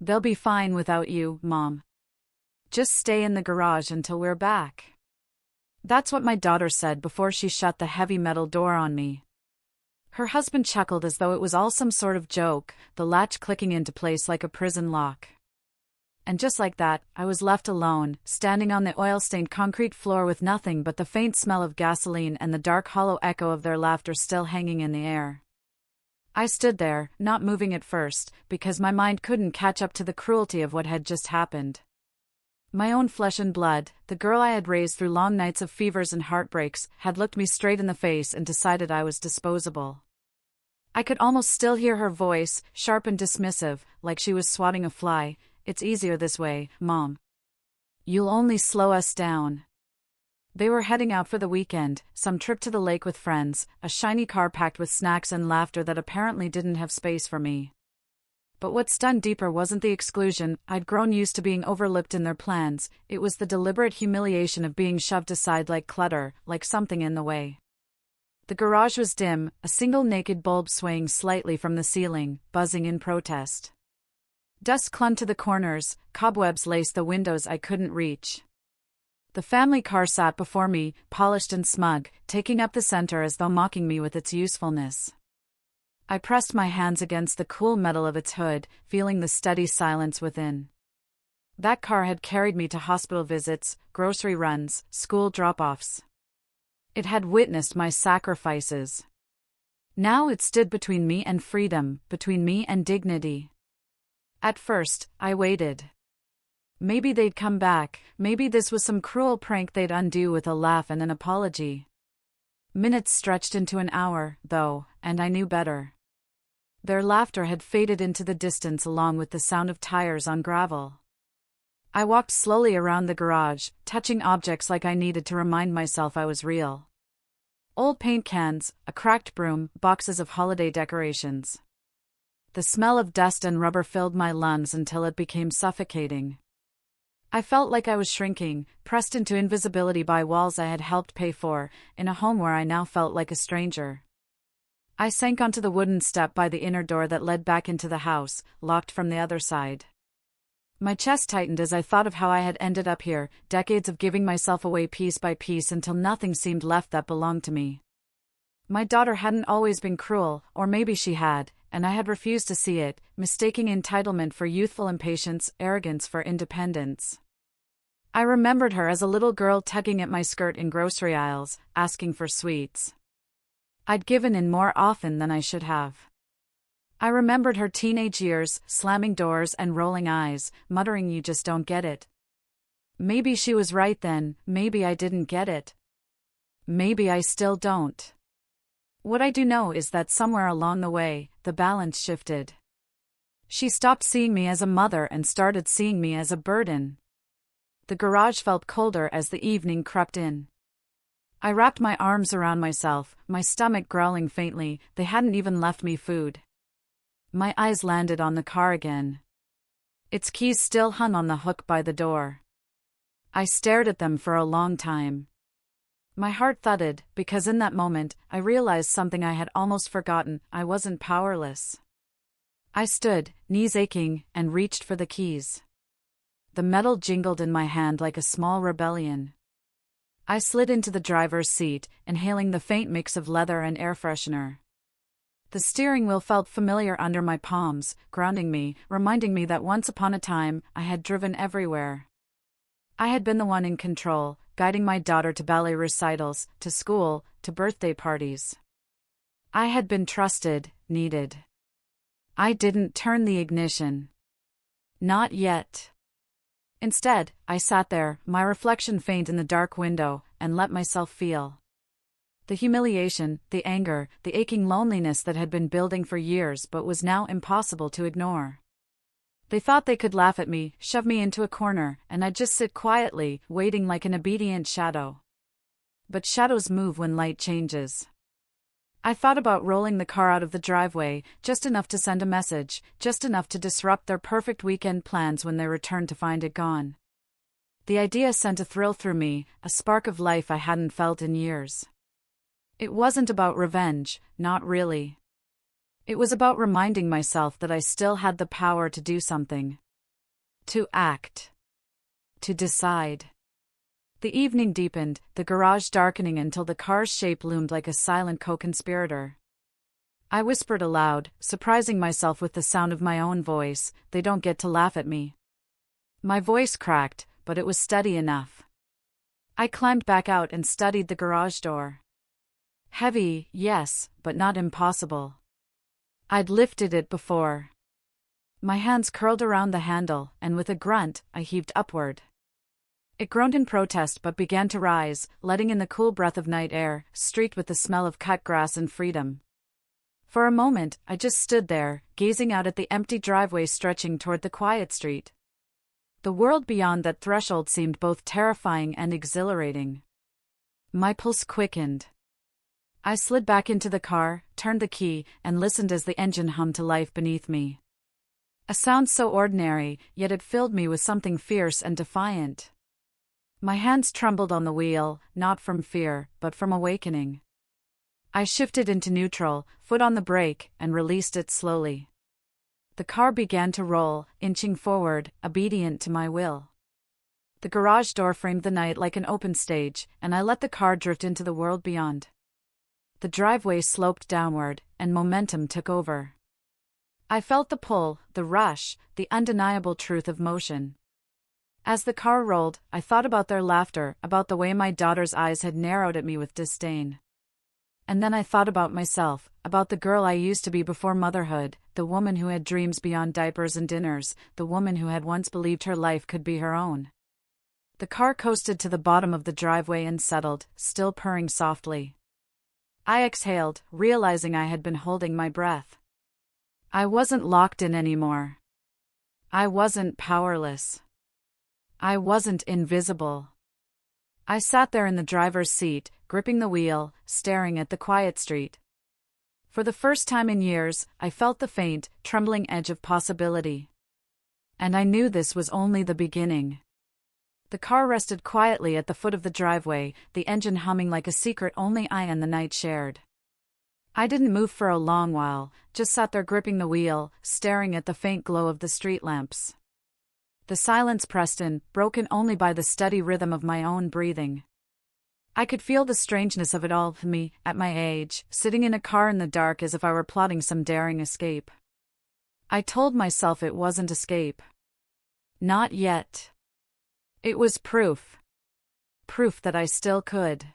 They'll be fine without you, Mom. Just stay in the garage until we're back. That's what my daughter said before she shut the heavy metal door on me. Her husband chuckled as though it was all some sort of joke, the latch clicking into place like a prison lock. And just like that, I was left alone, standing on the oil-stained concrete floor with nothing but the faint smell of gasoline and the dark hollow echo of their laughter still hanging in the air. I stood there, not moving at first, because my mind couldn't catch up to the cruelty of what had just happened. My own flesh and blood, the girl I had raised through long nights of fevers and heartbreaks, had looked me straight in the face and decided I was disposable. I could almost still hear her voice, sharp and dismissive, like she was swatting a fly. It's easier this way, Mom. You'll only slow us down. They were heading out for the weekend, some trip to the lake with friends, a shiny car packed with snacks and laughter that apparently didn't have space for me. But what stunned deeper wasn't the exclusion. I'd grown used to being overlooked in their plans. It was the deliberate humiliation of being shoved aside like clutter, like something in the way. The garage was dim, a single naked bulb swaying slightly from the ceiling, buzzing in protest. Dust clung to the corners, cobwebs laced the windows I couldn't reach. The family car sat before me, polished and smug, taking up the center as though mocking me with its usefulness. I pressed my hands against the cool metal of its hood, feeling the steady silence within. That car had carried me to hospital visits, grocery runs, school drop-offs. It had witnessed my sacrifices. Now it stood between me and freedom, between me and dignity. At first, I waited. Maybe they'd come back, maybe this was some cruel prank they'd undo with a laugh and an apology. Minutes stretched into an hour, though, and I knew better. Their laughter had faded into the distance along with the sound of tires on gravel. I walked slowly around the garage, touching objects like I needed to remind myself I was real. Old paint cans, a cracked broom, boxes of holiday decorations. The smell of dust and rubber filled my lungs until it became suffocating. I felt like I was shrinking, pressed into invisibility by walls I had helped pay for, in a home where I now felt like a stranger. I sank onto the wooden step by the inner door that led back into the house, locked from the other side. My chest tightened as I thought of how I had ended up here, decades of giving myself away piece by piece until nothing seemed left that belonged to me. My daughter hadn't always been cruel, or maybe she had, and I had refused to see it, mistaking entitlement for youthful impatience, arrogance for independence. I remembered her as a little girl tugging at my skirt in grocery aisles, asking for sweets. I'd given in more often than I should have. I remembered her teenage years, slamming doors and rolling eyes, muttering, "You just don't get it." Maybe she was right then, maybe I didn't get it. Maybe I still don't. What I do know is that somewhere along the way, the balance shifted. She stopped seeing me as a mother and started seeing me as a burden. The garage felt colder as the evening crept in. I wrapped my arms around myself, my stomach growling faintly. They hadn't even left me food. My eyes landed on the car again. Its keys still hung on the hook by the door. I stared at them for a long time. My heart thudded, because in that moment, I realized something I had almost forgotten. I wasn't powerless. I stood, knees aching, and reached for the keys. The metal jingled in my hand like a small rebellion. I slid into the driver's seat, inhaling the faint mix of leather and air freshener. The steering wheel felt familiar under my palms, grounding me, reminding me that once upon a time, I had driven everywhere. I had been the one in control, guiding my daughter to ballet recitals, to school, to birthday parties. I had been trusted, needed. I didn't turn the ignition. Not yet. Instead, I sat there, my reflection faint in the dark window, and let myself feel. The humiliation, the anger, the aching loneliness that had been building for years but was now impossible to ignore. They thought they could laugh at me, shove me into a corner, and I'd just sit quietly, waiting like an obedient shadow. But shadows move when light changes. I thought about rolling the car out of the driveway, just enough to send a message, just enough to disrupt their perfect weekend plans when they returned to find it gone. The idea sent a thrill through me, a spark of life I hadn't felt in years. It wasn't about revenge, not really. It was about reminding myself that I still had the power to do something. To act. To decide. The evening deepened, the garage darkening until the car's shape loomed like a silent co-conspirator. I whispered aloud, surprising myself with the sound of my own voice, "They don't get to laugh at me." My voice cracked, but it was steady enough. I climbed back out and studied the garage door. Heavy, yes, but not impossible. I'd lifted it before. My hands curled around the handle, and with a grunt, I heaved upward. It groaned in protest but began to rise, letting in the cool breath of night air, streaked with the smell of cut grass and freedom. For a moment, I just stood there, gazing out at the empty driveway stretching toward the quiet street. The world beyond that threshold seemed both terrifying and exhilarating. My pulse quickened. I slid back into the car, turned the key, and listened as the engine hummed to life beneath me. A sound so ordinary, yet it filled me with something fierce and defiant. My hands trembled on the wheel, not from fear, but from awakening. I shifted into neutral, foot on the brake, and released it slowly. The car began to roll, inching forward, obedient to my will. The garage door framed the night like an open stage, and I let the car drift into the world beyond. The driveway sloped downward, and momentum took over. I felt the pull, the rush, the undeniable truth of motion. As the car rolled, I thought about their laughter, about the way my daughter's eyes had narrowed at me with disdain. And then I thought about myself, about the girl I used to be before motherhood, the woman who had dreams beyond diapers and dinners, the woman who had once believed her life could be her own. The car coasted to the bottom of the driveway and settled, still purring softly. I exhaled, realizing I had been holding my breath. I wasn't locked in anymore. I wasn't powerless. I wasn't invisible. I sat there in the driver's seat, gripping the wheel, staring at the quiet street. For the first time in years, I felt the faint, trembling edge of possibility. And I knew this was only the beginning. The car rested quietly at the foot of the driveway, the engine humming like a secret only I and the night shared. I didn't move for a long while, just sat there gripping the wheel, staring at the faint glow of the street lamps. The silence pressed in, broken only by the steady rhythm of my own breathing. I could feel the strangeness of it all, me, at my age, sitting in a car in the dark as if I were plotting some daring escape. I told myself it wasn't escape. Not yet. It was proof. Proof that I still could.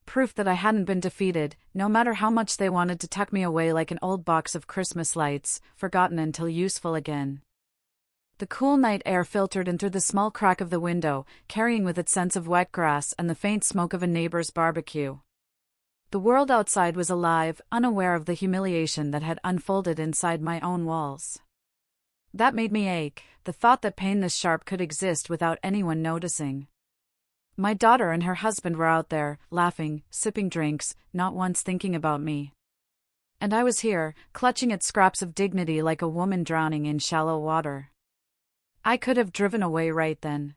Proof that I hadn't been defeated, no matter how much they wanted to tuck me away like an old box of Christmas lights, forgotten until useful again. The cool night air filtered in through the small crack of the window, carrying with it scents of wet grass and the faint smoke of a neighbor's barbecue. The world outside was alive, unaware of the humiliation that had unfolded inside my own walls. That made me ache, the thought that pain this sharp could exist without anyone noticing. My daughter and her husband were out there, laughing, sipping drinks, not once thinking about me. And I was here, clutching at scraps of dignity like a woman drowning in shallow water. I could have driven away right then.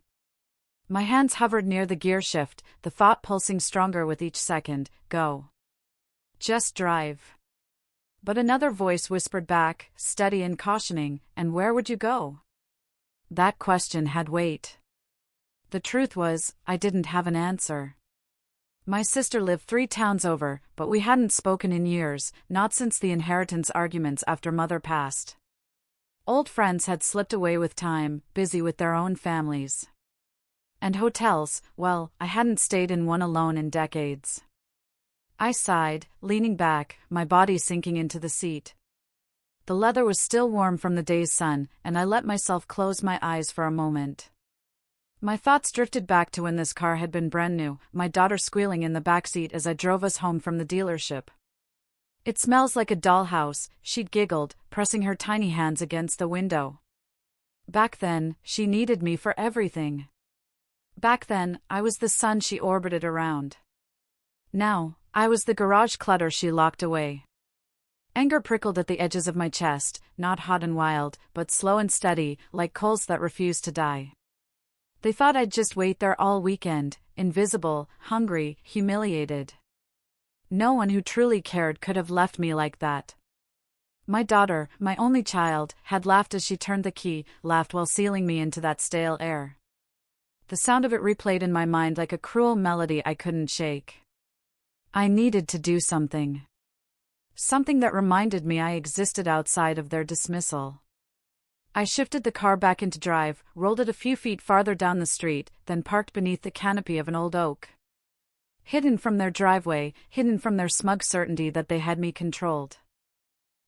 My hands hovered near the gear shift, the thought pulsing stronger with each second, go. Just drive. But another voice whispered back, steady and cautioning, and where would you go? That question had weight. The truth was, I didn't have an answer. My sister lived 3 towns over, but we hadn't spoken in years, not since the inheritance arguments after Mother passed. Old friends had slipped away with time, busy with their own families. And hotels, well, I hadn't stayed in one alone in decades. I sighed, leaning back, my body sinking into the seat. The leather was still warm from the day's sun, and I let myself close my eyes for a moment. My thoughts drifted back to when this car had been brand new, my daughter squealing in the backseat as I drove us home from the dealership. "It smells like a dollhouse," she'd giggled, pressing her tiny hands against the window. Back then, she needed me for everything. Back then, I was the sun she orbited around. Now, I was the garage clutter she locked away. Anger prickled at the edges of my chest, not hot and wild, but slow and steady, like coals that refused to die. They thought I'd just wait there all weekend, invisible, hungry, humiliated. No one who truly cared could have left me like that. My daughter, my only child, had laughed as she turned the key, laughed while sealing me into that stale air. The sound of it replayed in my mind like a cruel melody I couldn't shake. I needed to do something. Something that reminded me I existed outside of their dismissal. I shifted the car back into drive, rolled it a few feet farther down the street, then parked beneath the canopy of an old oak. Hidden from their driveway, hidden from their smug certainty that they had me controlled.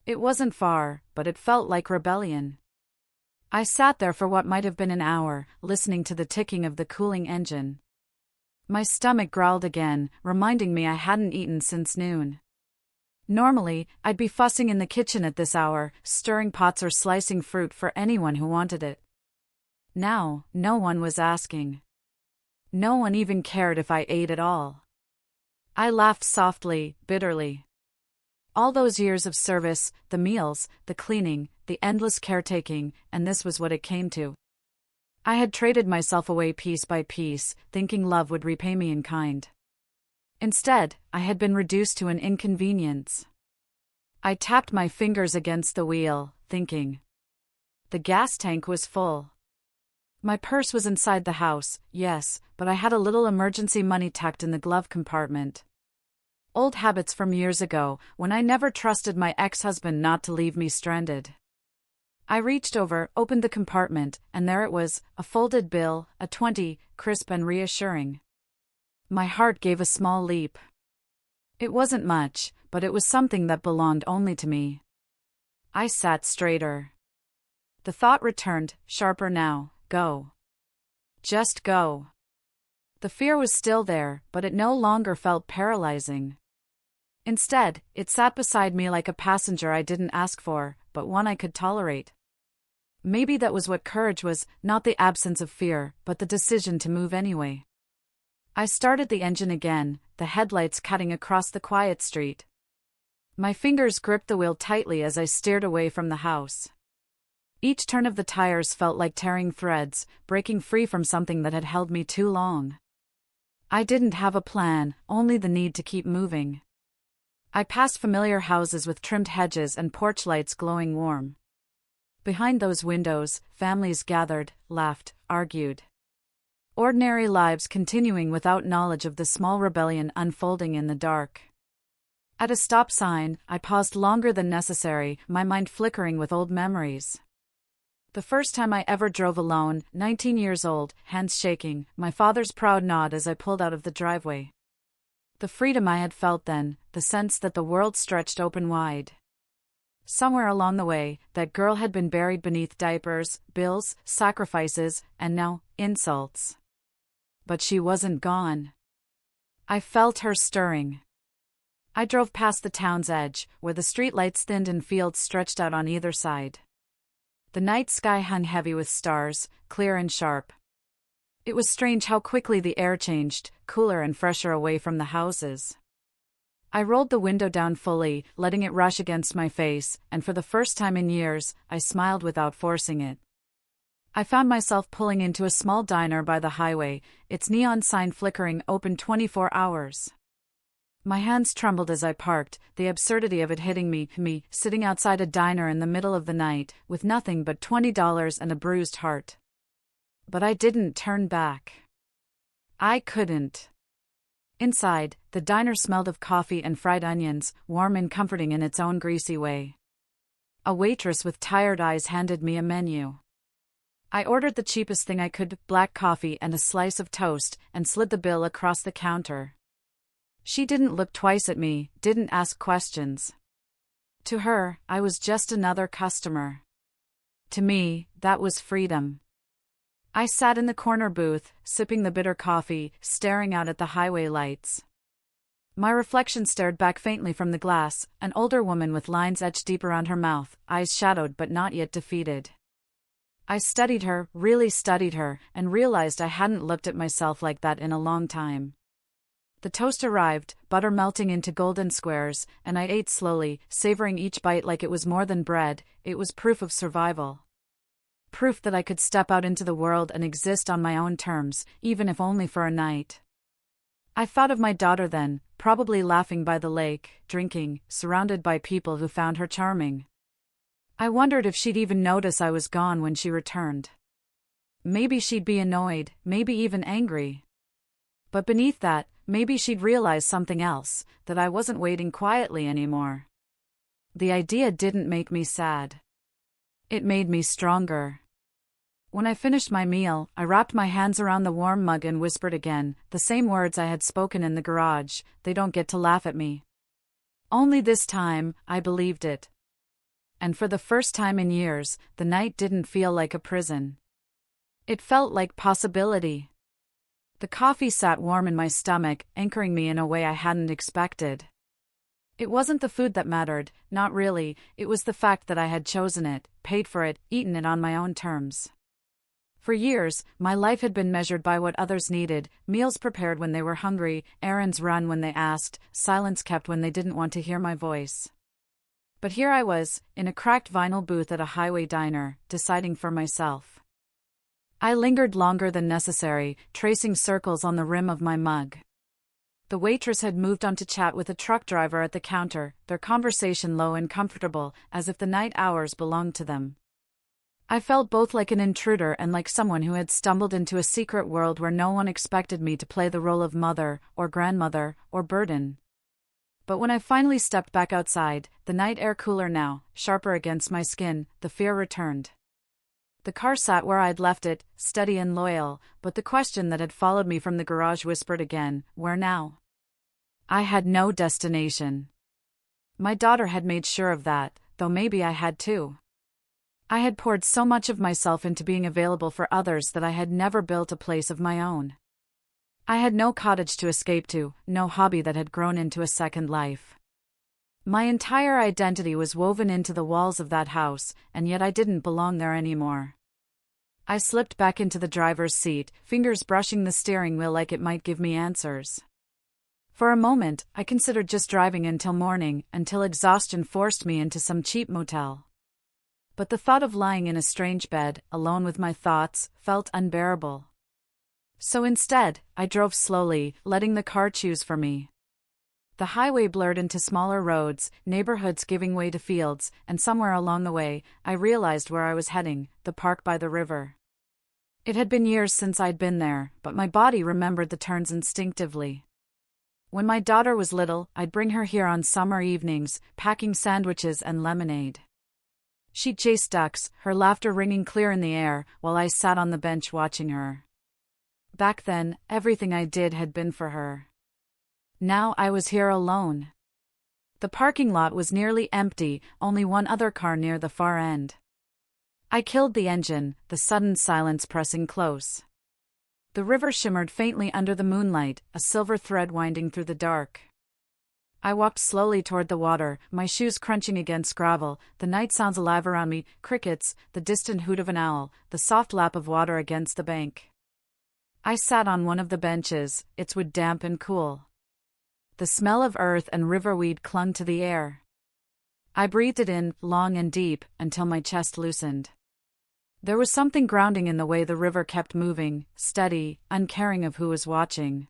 It wasn't far, but it felt like rebellion. I sat there for what might have been an hour, listening to the ticking of the cooling engine. My stomach growled again, reminding me I hadn't eaten since noon. Normally, I'd be fussing in the kitchen at this hour, stirring pots or slicing fruit for anyone who wanted it. Now, no one was asking. No one even cared if I ate at all. I laughed softly, bitterly. All those years of service, the meals, the cleaning, the endless caretaking, and this was what it came to. I had traded myself away piece by piece, thinking love would repay me in kind. Instead, I had been reduced to an inconvenience. I tapped my fingers against the wheel, thinking. The gas tank was full. My purse was inside the house, yes, but I had a little emergency money tucked in the glove compartment. Old habits from years ago, when I never trusted my ex-husband not to leave me stranded. I reached over, opened the compartment, and there it was, a folded bill, a 20, crisp and reassuring. My heart gave a small leap. It wasn't much, but it was something that belonged only to me. I sat straighter. The thought returned, sharper now, go. Just go. The fear was still there, but it no longer felt paralyzing. Instead, it sat beside me like a passenger I didn't ask for, but one I could tolerate. Maybe that was what courage was, not the absence of fear, but the decision to move anyway. I started the engine again, the headlights cutting across the quiet street. My fingers gripped the wheel tightly as I steered away from the house. Each turn of the tires felt like tearing threads, breaking free from something that had held me too long. I didn't have a plan, only the need to keep moving. I passed familiar houses with trimmed hedges and porch lights glowing warm. Behind those windows, families gathered, laughed, argued. Ordinary lives continuing without knowledge of the small rebellion unfolding in the dark. At a stop sign, I paused longer than necessary, my mind flickering with old memories. The first time I ever drove alone, 19 years old, hands shaking, my father's proud nod as I pulled out of the driveway. The freedom I had felt then, the sense that the world stretched open wide. Somewhere along the way, that girl had been buried beneath diapers, bills, sacrifices, and now, insults. But she wasn't gone. I felt her stirring. I drove past the town's edge, where the streetlights thinned and fields stretched out on either side. The night sky hung heavy with stars, clear and sharp. It was strange how quickly the air changed, cooler and fresher away from the houses. I rolled the window down fully, letting it rush against my face, and for the first time in years, I smiled without forcing it. I found myself pulling into a small diner by the highway, its neon sign flickering open 24 hours. My hands trembled as I parked, the absurdity of it hitting me sitting outside a diner in the middle of the night, with nothing but $20 and a bruised heart. But I didn't turn back. I couldn't. Inside, the diner smelled of coffee and fried onions, warm and comforting in its own greasy way. A waitress with tired eyes handed me a menu. I ordered the cheapest thing I could, black coffee and a slice of toast, and slid the bill across the counter. She didn't look twice at me, didn't ask questions. To her, I was just another customer. To me, that was freedom. I sat in the corner booth, sipping the bitter coffee, staring out at the highway lights. My reflection stared back faintly from the glass, an older woman with lines etched deep around her mouth, eyes shadowed but not yet defeated. I studied her, really studied her, and realized I hadn't looked at myself like that in a long time. The toast arrived, butter melting into golden squares, and I ate slowly, savoring each bite like it was more than bread. It was proof of survival. Proof that I could step out into the world and exist on my own terms, even if only for a night. I thought of my daughter then, probably laughing by the lake, drinking, surrounded by people who found her charming. I wondered if she'd even notice I was gone when she returned. Maybe she'd be annoyed, maybe even angry. But beneath that, maybe she'd realize something else, that I wasn't waiting quietly anymore. The idea didn't make me sad. It made me stronger. When I finished my meal, I wrapped my hands around the warm mug and whispered again, the same words I had spoken in the garage, "They don't get to laugh at me." Only this time, I believed it. And for the first time in years, the night didn't feel like a prison. It felt like possibility. The coffee sat warm in my stomach, anchoring me in a way I hadn't expected. It wasn't the food that mattered, not really, it was the fact that I had chosen it, paid for it, eaten it on my own terms. For years, my life had been measured by what others needed, meals prepared when they were hungry, errands run when they asked, silence kept when they didn't want to hear my voice. But here I was, in a cracked vinyl booth at a highway diner, deciding for myself. I lingered longer than necessary, tracing circles on the rim of my mug. The waitress had moved on to chat with a truck driver at the counter, their conversation low and comfortable, as if the night hours belonged to them. I felt both like an intruder and like someone who had stumbled into a secret world where no one expected me to play the role of mother, or grandmother, or burden. But when I finally stepped back outside, the night air cooler now, sharper against my skin, the fear returned. The car sat where I'd left it, steady and loyal, but the question that had followed me from the garage whispered again, where now? I had no destination. My daughter had made sure of that, though maybe I had too. I had poured so much of myself into being available for others that I had never built a place of my own. I had no cottage to escape to, no hobby that had grown into a second life. My entire identity was woven into the walls of that house, and yet I didn't belong there anymore. I slipped back into the driver's seat, fingers brushing the steering wheel like it might give me answers. For a moment, I considered just driving until morning, until exhaustion forced me into some cheap motel. But the thought of lying in a strange bed, alone with my thoughts, felt unbearable. So instead, I drove slowly, letting the car choose for me. The highway blurred into smaller roads, neighborhoods giving way to fields, and somewhere along the way, I realized where I was heading, the park by the river. It had been years since I'd been there, but my body remembered the turns instinctively. When my daughter was little, I'd bring her here on summer evenings, packing sandwiches and lemonade. She'd chase ducks, her laughter ringing clear in the air, while I sat on the bench watching her. Back then, everything I did had been for her. Now I was here alone. The parking lot was nearly empty, only one other car near the far end. I killed the engine, the sudden silence pressing close. The river shimmered faintly under the moonlight, a silver thread winding through the dark. I walked slowly toward the water, my shoes crunching against gravel, the night sounds alive around me, crickets, the distant hoot of an owl, the soft lap of water against the bank. I sat on one of the benches, its wood damp and cool. The smell of earth and riverweed clung to the air. I breathed it in, long and deep, until my chest loosened. There was something grounding in the way the river kept moving, steady, uncaring of who was watching.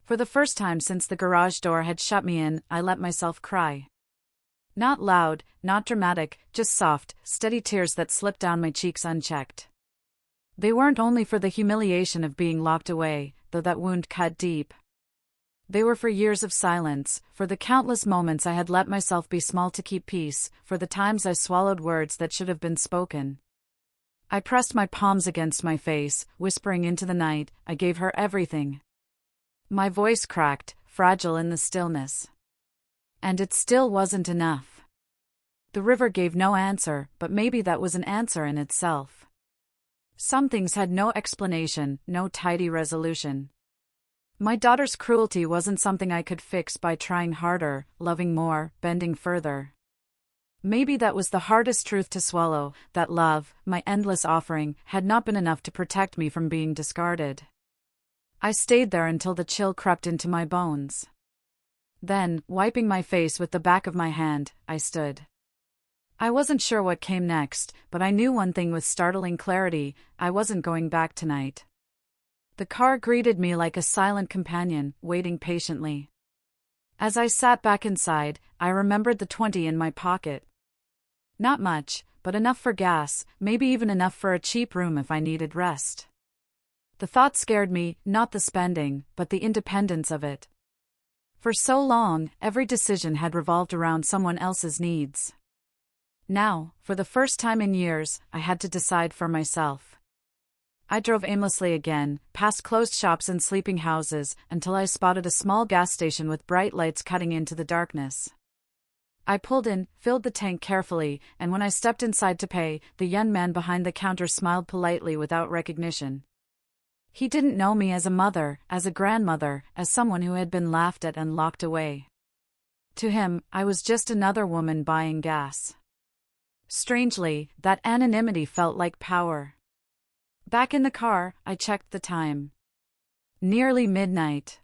For the first time since the garage door had shut me in, I let myself cry. Not loud, not dramatic, just soft, steady tears that slipped down my cheeks unchecked. They weren't only for the humiliation of being locked away, though that wound cut deep. They were for years of silence, for the countless moments I had let myself be small to keep peace, for the times I swallowed words that should have been spoken. I pressed my palms against my face, whispering into the night, I gave her everything. My voice cracked, fragile in the stillness. And it still wasn't enough. The river gave no answer, but maybe that was an answer in itself. Some things had no explanation, no tidy resolution. My daughter's cruelty wasn't something I could fix by trying harder, loving more, bending further. Maybe that was the hardest truth to swallow, that love, my endless offering, had not been enough to protect me from being discarded. I stayed there until the chill crept into my bones. Then, wiping my face with the back of my hand, I stood. I wasn't sure what came next, but I knew one thing with startling clarity, I wasn't going back tonight. The car greeted me like a silent companion, waiting patiently. As I sat back inside, I remembered the 20 in my pocket. Not much, but enough for gas, maybe even enough for a cheap room if I needed rest. The thought scared me, not the spending, but the independence of it. For so long, every decision had revolved around someone else's needs. Now, for the first time in years, I had to decide for myself. I drove aimlessly again, past closed shops and sleeping houses, until I spotted a small gas station with bright lights cutting into the darkness. I pulled in, filled the tank carefully, and when I stepped inside to pay, the young man behind the counter smiled politely without recognition. He didn't know me as a mother, as a grandmother, as someone who had been laughed at and locked away. To him, I was just another woman buying gas. Strangely, that anonymity felt like power. Back in the car, I checked the time. Nearly midnight.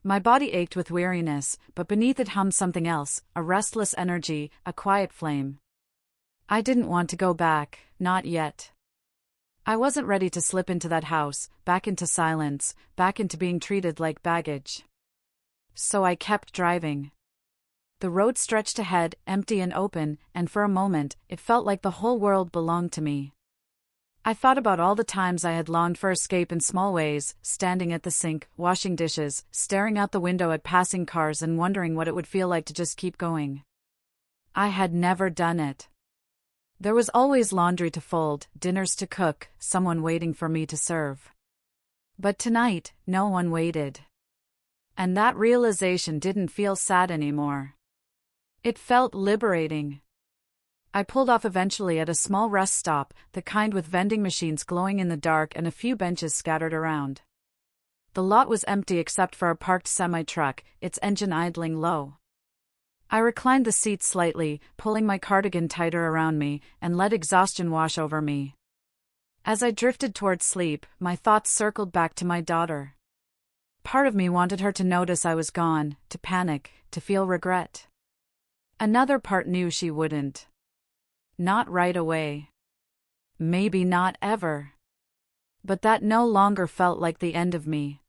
My body ached with weariness, but beneath it hummed something else, a restless energy, a quiet flame. I didn't want to go back, not yet. I wasn't ready to slip into that house, back into silence, back into being treated like baggage. So I kept driving. The road stretched ahead, empty and open, and for a moment, it felt like the whole world belonged to me. I thought about all the times I had longed for escape in small ways, standing at the sink, washing dishes, staring out the window at passing cars and wondering what it would feel like to just keep going. I had never done it. There was always laundry to fold, dinners to cook, someone waiting for me to serve. But tonight, no one waited. And that realization didn't feel sad anymore. It felt liberating. I pulled off eventually at a small rest stop, the kind with vending machines glowing in the dark and a few benches scattered around. The lot was empty except for a parked semi-truck, its engine idling low. I reclined the seat slightly, pulling my cardigan tighter around me, and let exhaustion wash over me. As I drifted toward sleep, my thoughts circled back to my daughter. Part of me wanted her to notice I was gone, to panic, to feel regret. Another part knew she wouldn't. Not right away. Maybe not ever. But that no longer felt like the end of me.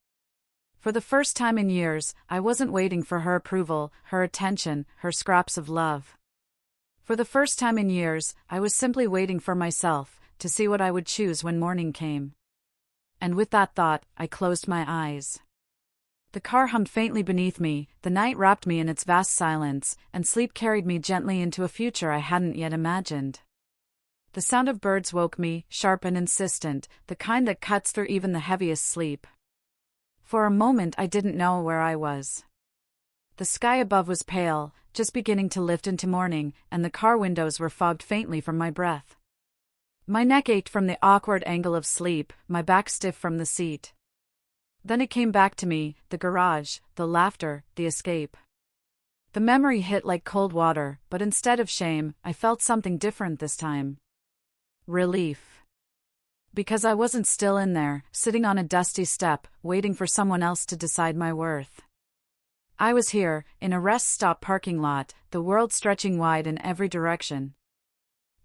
For the first time in years, I wasn't waiting for her approval, her attention, her scraps of love. For the first time in years, I was simply waiting for myself, to see what I would choose when morning came. And with that thought, I closed my eyes. The car hummed faintly beneath me, the night wrapped me in its vast silence, and sleep carried me gently into a future I hadn't yet imagined. The sound of birds woke me, sharp and insistent, the kind that cuts through even the heaviest sleep. For a moment I didn't know where I was. The sky above was pale, just beginning to lift into morning, and the car windows were fogged faintly from my breath. My neck ached from the awkward angle of sleep, my back stiff from the seat. Then it came back to me, the garage, the laughter, the escape. The memory hit like cold water, but instead of shame, I felt something different this time. Relief. Because I wasn't still in there, sitting on a dusty step, waiting for someone else to decide my worth. I was here, in a rest stop parking lot, the world stretching wide in every direction.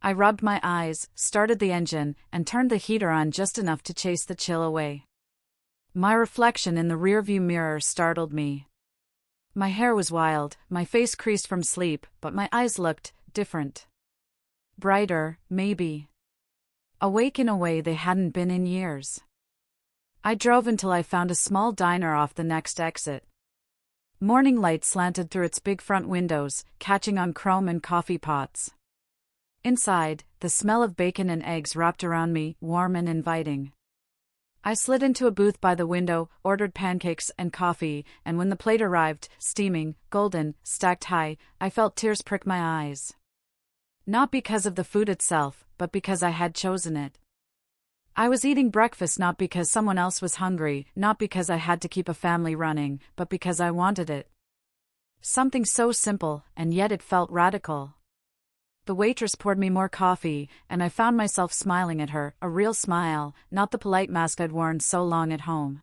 I rubbed my eyes, started the engine, and turned the heater on just enough to chase the chill away. My reflection in the rearview mirror startled me. My hair was wild, my face creased from sleep, but my eyes looked different. Brighter, maybe. Awake in a way they hadn't been in years. I drove until I found a small diner off the next exit. Morning light slanted through its big front windows, catching on chrome and coffee pots. Inside, the smell of bacon and eggs wrapped around me, warm and inviting. I slid into a booth by the window, ordered pancakes and coffee, and when the plate arrived, steaming, golden, stacked high, I felt tears prick my eyes. Not because of the food itself, but because I had chosen it. I was eating breakfast not because someone else was hungry, not because I had to keep a family running, but because I wanted it. Something so simple, and yet it felt radical. The waitress poured me more coffee, and I found myself smiling at her, a real smile, not the polite mask I'd worn so long at home.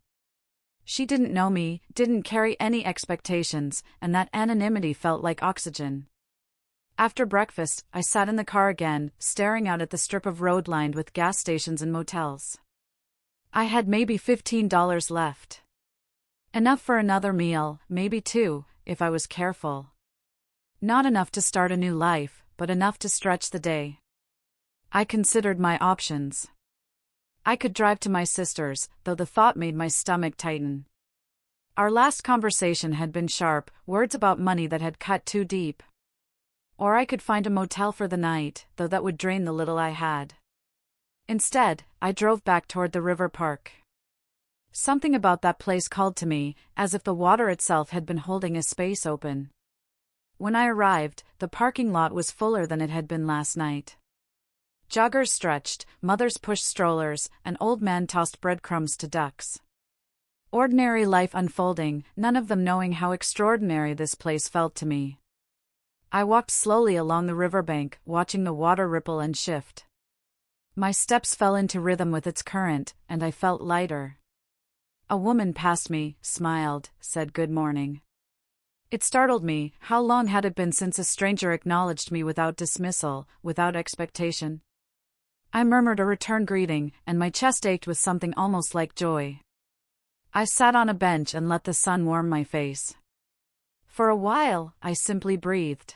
She didn't know me, didn't carry any expectations, and that anonymity felt like oxygen. After breakfast, I sat in the car again, staring out at the strip of road lined with gas stations and motels. I had maybe $15 left. Enough for another meal, maybe two, if I was careful. Not enough to start a new life, but enough to stretch the day. I considered my options. I could drive to my sister's, though the thought made my stomach tighten. Our last conversation had been sharp, words about money that had cut too deep. Or I could find a motel for the night, though that would drain the little I had. Instead, I drove back toward the river park. Something about that place called to me, as if the water itself had been holding a space open. When I arrived, the parking lot was fuller than it had been last night. Joggers stretched, mothers pushed strollers, an old man tossed breadcrumbs to ducks. Ordinary life unfolding, none of them knowing how extraordinary this place felt to me. I walked slowly along the riverbank, watching the water ripple and shift. My steps fell into rhythm with its current, and I felt lighter. A woman passed me, smiled, said good morning. It startled me. How long had it been since a stranger acknowledged me without dismissal, without expectation? I murmured a return greeting, and my chest ached with something almost like joy. I sat on a bench and let the sun warm my face. For a while, I simply breathed.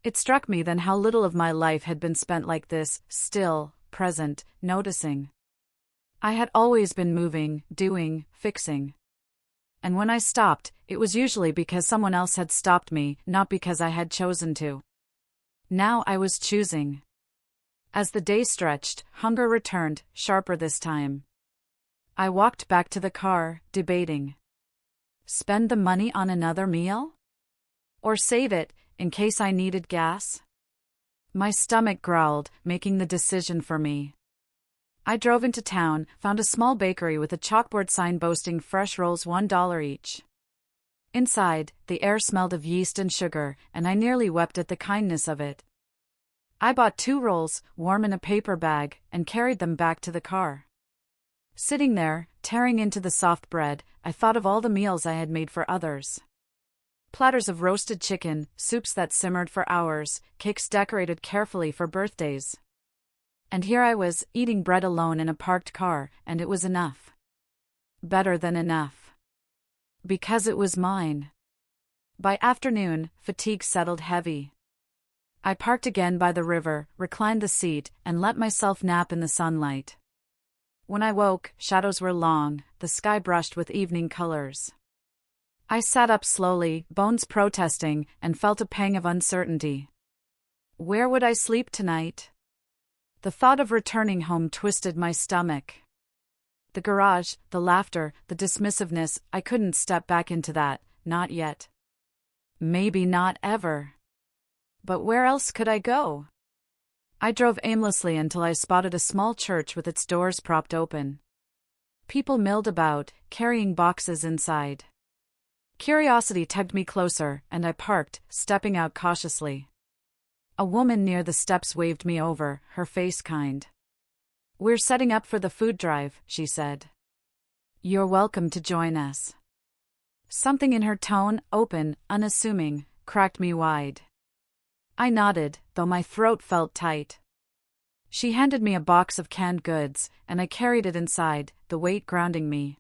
It struck me then how little of my life had been spent like this, still, present, noticing. I had always been moving, doing, fixing. And when I stopped, it was usually because someone else had stopped me, not because I had chosen to. Now I was choosing. As the day stretched, hunger returned, sharper this time. I walked back to the car, debating. Spend the money on another meal? Or save it, in case I needed gas? My stomach growled, making the decision for me. I drove into town, found a small bakery with a chalkboard sign boasting fresh rolls $1 each. Inside, the air smelled of yeast and sugar, and I nearly wept at the kindness of it. I bought 2 rolls, warm in a paper bag, and carried them back to the car. Sitting there, tearing into the soft bread, I thought of all the meals I had made for others. Platters of roasted chicken, soups that simmered for hours, cakes decorated carefully for birthdays. And here I was, eating bread alone in a parked car, and it was enough. Better than enough. Because it was mine. By afternoon, fatigue settled heavy. I parked again by the river, reclined the seat, and let myself nap in the sunlight. When I woke, shadows were long, the sky brushed with evening colors. I sat up slowly, bones protesting, and felt a pang of uncertainty. Where would I sleep tonight? The thought of returning home twisted my stomach. The garage, the laughter, the dismissiveness, I couldn't step back into that, not yet. Maybe not ever. But where else could I go? I drove aimlessly until I spotted a small church with its doors propped open. People milled about, carrying boxes inside. Curiosity tugged me closer, and I parked, stepping out cautiously. A woman near the steps waved me over, her face kind. We're setting up for the food drive, she said. You're welcome to join us. Something in her tone, open, unassuming, cracked me wide. I nodded, though my throat felt tight. She handed me a box of canned goods, and I carried it inside, the weight grounding me.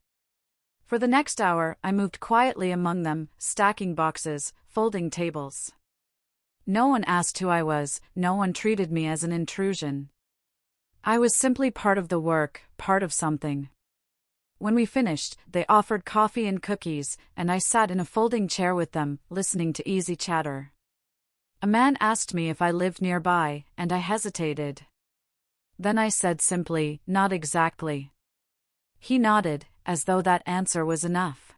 For the next hour, I moved quietly among them, stacking boxes, folding tables. No one asked who I was, no one treated me as an intrusion. I was simply part of the work, part of something. When we finished, they offered coffee and cookies, and I sat in a folding chair with them, listening to easy chatter. A man asked me if I lived nearby, and I hesitated. Then I said simply, not exactly. He nodded, as though that answer was enough.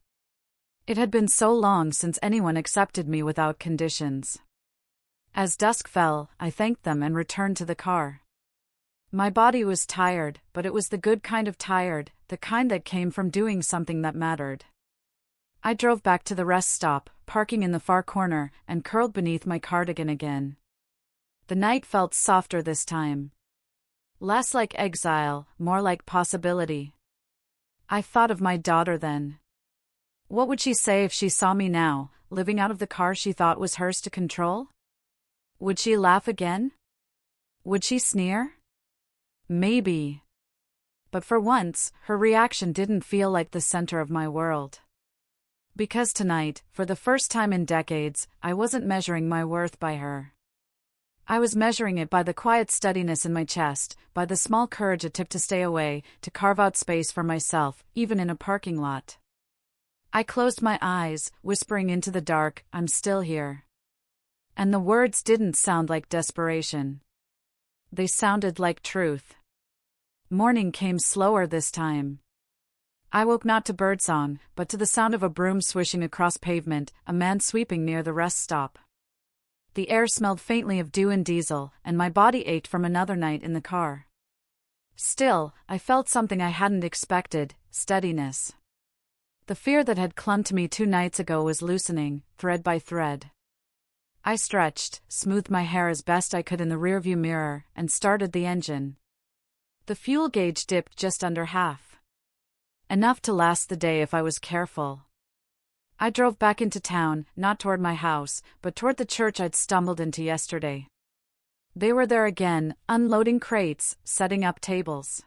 It had been so long since anyone accepted me without conditions. As dusk fell, I thanked them and returned to the car. My body was tired, but it was the good kind of tired, the kind that came from doing something that mattered. I drove back to the rest stop, parking in the far corner, and curled beneath my cardigan again. The night felt softer this time. Less like exile, more like possibility. I thought of my daughter then. What would she say if she saw me now, living out of the car she thought was hers to control? Would she laugh again? Would she sneer? Maybe. But for once, her reaction didn't feel like the center of my world. Because tonight, for the first time in decades, I wasn't measuring my worth by her. I was measuring it by the quiet steadiness in my chest, by the small courage it took to stay away, to carve out space for myself, even in a parking lot. I closed my eyes, whispering into the dark, "I'm still here." And the words didn't sound like desperation. They sounded like truth. Morning came slower this time. I woke not to birdsong, but to the sound of a broom swishing across pavement, a man sweeping near the rest stop. The air smelled faintly of dew and diesel, and my body ached from another night in the car. Still, I felt something I hadn't expected: steadiness. The fear that had clung to me 2 nights ago was loosening, thread by thread. I stretched, smoothed my hair as best I could in the rearview mirror, and started the engine. The fuel gauge dipped just under half. Enough to last the day if I was careful. I drove back into town, not toward my house, but toward the church I'd stumbled into yesterday. They were there again, unloading crates, setting up tables.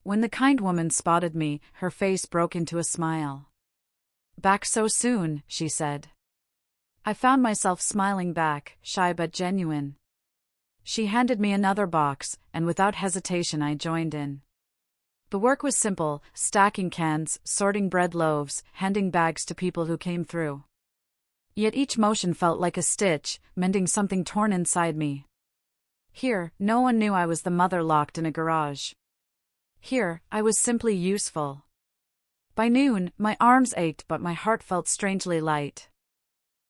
When the kind woman spotted me, her face broke into a smile. "Back so soon," she said. I found myself smiling back, shy but genuine. She handed me another box, and without hesitation I joined in. The work was simple: stacking cans, sorting bread loaves, handing bags to people who came through. Yet each motion felt like a stitch, mending something torn inside me. Here, no one knew I was the mother locked in a garage. Here, I was simply useful. By noon, my arms ached but my heart felt strangely light.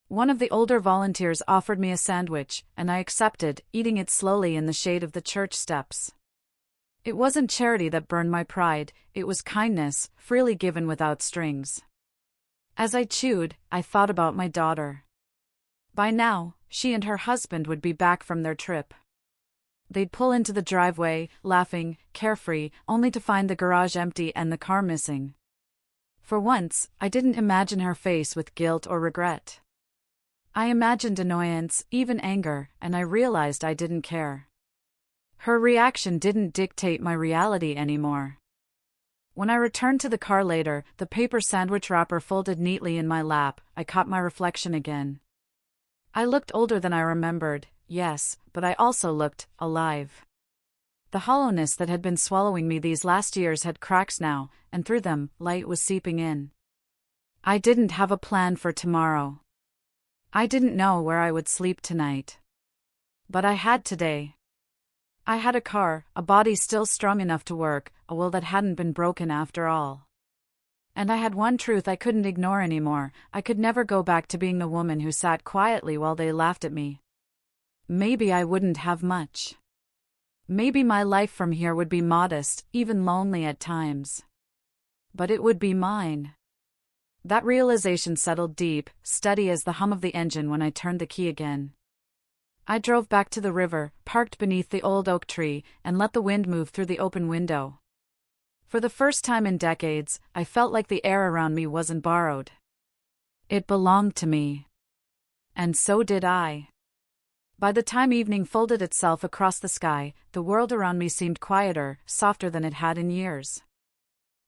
One of the older volunteers offered me a sandwich, and I accepted, eating it slowly in the shade of the church steps. It wasn't charity that burned my pride, it was kindness, freely given without strings. As I chewed, I thought about my daughter. By now, she and her husband would be back from their trip. They'd pull into the driveway, laughing, carefree, only to find the garage empty and the car missing. For once, I didn't imagine her face with guilt or regret. I imagined annoyance, even anger, and I realized I didn't care. Her reaction didn't dictate my reality anymore. When I returned to the car later, the paper sandwich wrapper folded neatly in my lap, I caught my reflection again. I looked older than I remembered, yes, but I also looked alive. The hollowness that had been swallowing me these last years had cracks now, and through them, light was seeping in. I didn't have a plan for tomorrow. I didn't know where I would sleep tonight. But I had today. I had a car, a body still strong enough to work, a will that hadn't been broken after all. And I had one truth I couldn't ignore anymore: I could never go back to being the woman who sat quietly while they laughed at me. Maybe I wouldn't have much. Maybe my life from here would be modest, even lonely at times. But it would be mine. That realization settled deep, steady as the hum of the engine when I turned the key again. I drove back to the river, parked beneath the old oak tree, and let the wind move through the open window. For the first time in decades, I felt like the air around me wasn't borrowed. It belonged to me. And so did I. By the time evening folded itself across the sky, the world around me seemed quieter, softer than it had in years.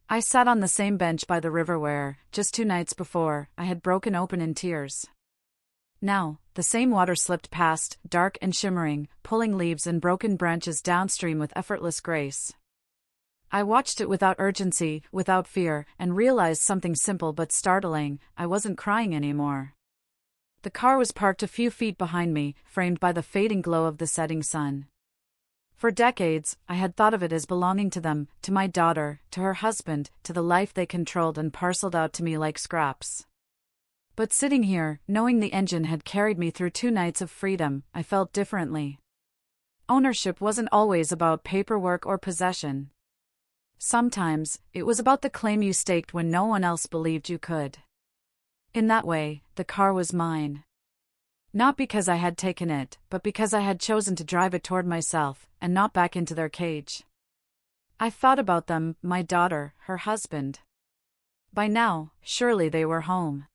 I sat on the same bench by the river where, just 2 nights before, I had broken open in tears. Now, the same water slipped past, dark and shimmering, pulling leaves and broken branches downstream with effortless grace. I watched it without urgency, without fear, and realized something simple but startling: I wasn't crying anymore. The car was parked a few feet behind me, framed by the fading glow of the setting sun. For decades, I had thought of it as belonging to them, to my daughter, to her husband, to the life they controlled and parceled out to me like scraps. But sitting here, knowing the engine had carried me through 2 nights of freedom, I felt differently. Ownership wasn't always about paperwork or possession. Sometimes, it was about the claim you staked when no one else believed you could. In that way, the car was mine. Not because I had taken it, but because I had chosen to drive it toward myself, and not back into their cage. I thought about them, my daughter, her husband. By now, surely they were home.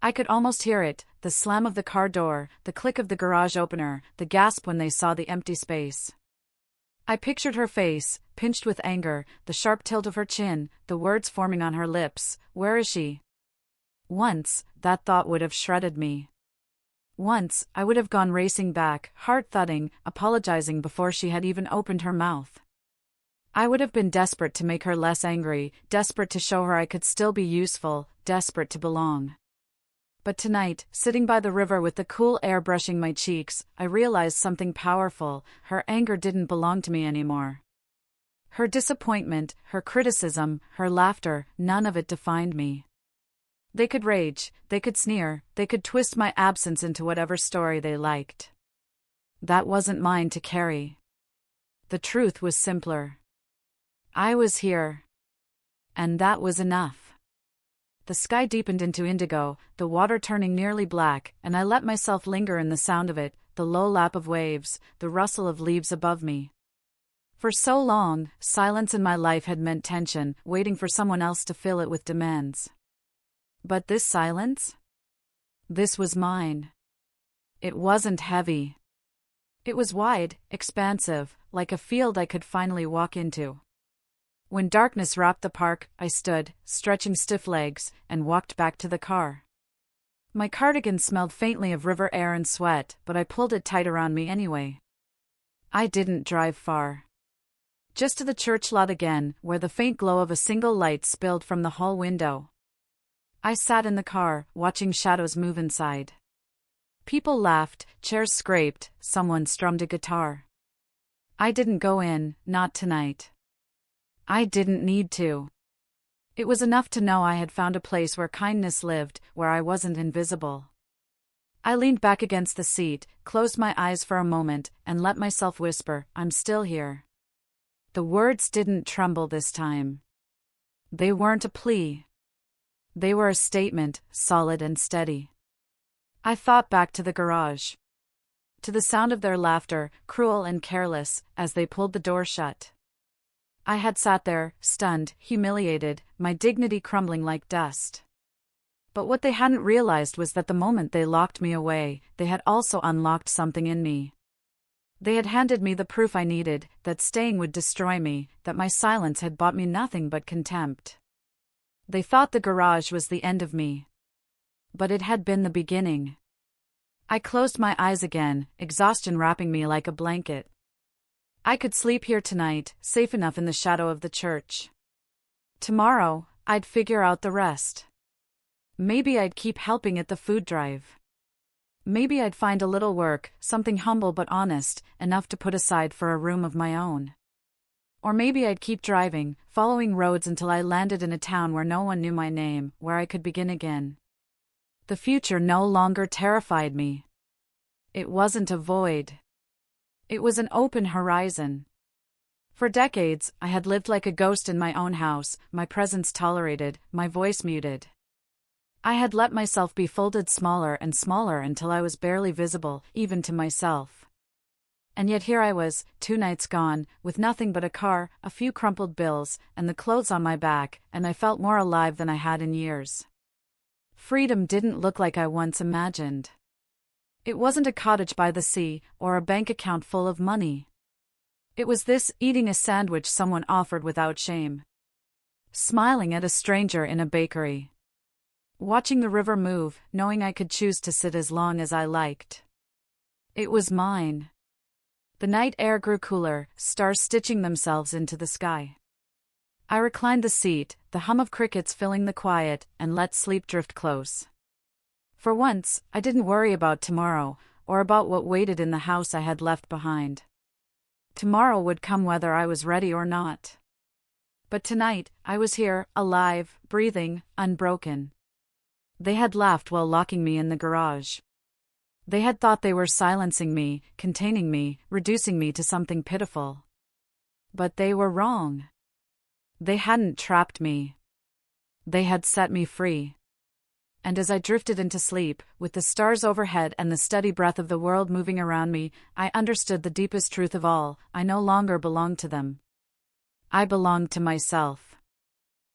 I could almost hear it: the slam of the car door, the click of the garage opener, the gasp when they saw the empty space. I pictured her face, pinched with anger, the sharp tilt of her chin, the words forming on her lips: "Where is she?" Once, that thought would have shredded me. Once, I would have gone racing back, heart thudding, apologizing before she had even opened her mouth. I would have been desperate to make her less angry, desperate to show her I could still be useful, desperate to belong. But tonight, sitting by the river with the cool air brushing my cheeks, I realized something powerful. Her anger didn't belong to me anymore. Her disappointment, her criticism, her laughter, none of it defined me. They could rage, they could sneer, they could twist my absence into whatever story they liked. That wasn't mine to carry. The truth was simpler. I was here. And that was enough. The sky deepened into indigo, the water turning nearly black, and I let myself linger in the sound of it, the low lap of waves, the rustle of leaves above me. For so long, silence in my life had meant tension, waiting for someone else to fill it with demands. But this silence? This was mine. It wasn't heavy. It was wide, expansive, like a field I could finally walk into. When darkness wrapped the park, I stood, stretching stiff legs, and walked back to the car. My cardigan smelled faintly of river air and sweat, but I pulled it tight around me anyway. I didn't drive far. Just to the church lot again, where the faint glow of a single light spilled from the hall window. I sat in the car, watching shadows move inside. People laughed, chairs scraped, someone strummed a guitar. I didn't go in, not tonight. I didn't need to. It was enough to know I had found a place where kindness lived, where I wasn't invisible. I leaned back against the seat, closed my eyes for a moment, and let myself whisper, "I'm still here." The words didn't tremble this time. They weren't a plea. They were a statement, solid and steady. I thought back to the garage. To the sound of their laughter, cruel and careless, as they pulled the door shut. I had sat there, stunned, humiliated, my dignity crumbling like dust. But what they hadn't realized was that the moment they locked me away, they had also unlocked something in me. They had handed me the proof I needed, that staying would destroy me, that my silence had bought me nothing but contempt. They thought the garage was the end of me. But it had been the beginning. I closed my eyes again, exhaustion wrapping me like a blanket. I could sleep here tonight, safe enough in the shadow of the church. Tomorrow, I'd figure out the rest. Maybe I'd keep helping at the food drive. Maybe I'd find a little work, something humble but honest, enough to put aside for a room of my own. Or maybe I'd keep driving, following roads until I landed in a town where no one knew my name, where I could begin again. The future no longer terrified me. It wasn't a void. It was an open horizon. For decades, I had lived like a ghost in my own house, my presence tolerated, my voice muted. I had let myself be folded smaller and smaller until I was barely visible, even to myself. And yet here I was, 2 nights gone, with nothing but a car, a few crumpled bills, and the clothes on my back, and I felt more alive than I had in years. Freedom didn't look like I once imagined. It wasn't a cottage by the sea, or a bank account full of money. It was this, eating a sandwich someone offered without shame. Smiling at a stranger in a bakery. Watching the river move, knowing I could choose to sit as long as I liked. It was mine. The night air grew cooler, stars stitching themselves into the sky. I reclined the seat, the hum of crickets filling the quiet, and let sleep drift close. For once, I didn't worry about tomorrow, or about what waited in the house I had left behind. Tomorrow would come whether I was ready or not. But tonight, I was here, alive, breathing, unbroken. They had laughed while locking me in the garage. They had thought they were silencing me, containing me, reducing me to something pitiful. But they were wrong. They hadn't trapped me. They had set me free. And as I drifted into sleep, with the stars overhead and the steady breath of the world moving around me, I understood the deepest truth of all: I no longer belonged to them. I belonged to myself.